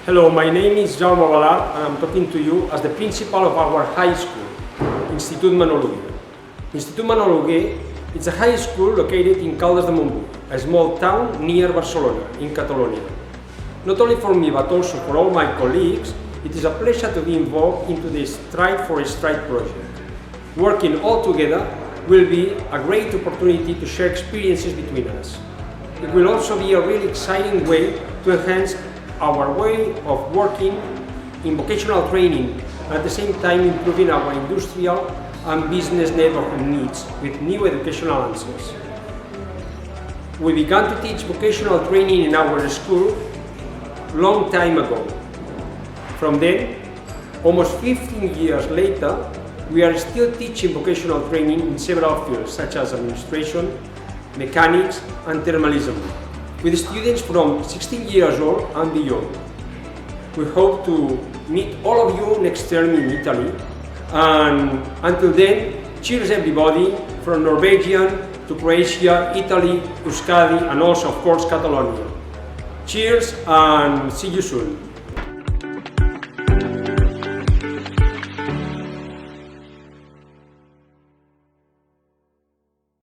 Hello, my name is Jaume Balart and I'm talking to you as the principal of our high school, Institut Manolugué. Institut Manolugué is a high school located in Caldes de Montbui, a small town near Barcelona, in Catalonia. Not only for me but also for all my colleagues, it is a pleasure to be involved into the Stride for Stride project. Working all together will be a great opportunity to share experiences between us. It will also be a really exciting way to enhance our way of working in vocational training, at the same time improving our industrial and business neighborhood needs with new educational answers. We began to teach vocational training in our school long time ago. From then, almost 15 years later, we are still teaching vocational training in several fields such as administration, mechanics and thermalism, with students from 16 years old and beyond. We hope to meet all of you next term in Italy, and until then, cheers everybody, from Norwegian to Croatia, Italy, Euskadi and also of course Catalonia. Cheers and see you soon.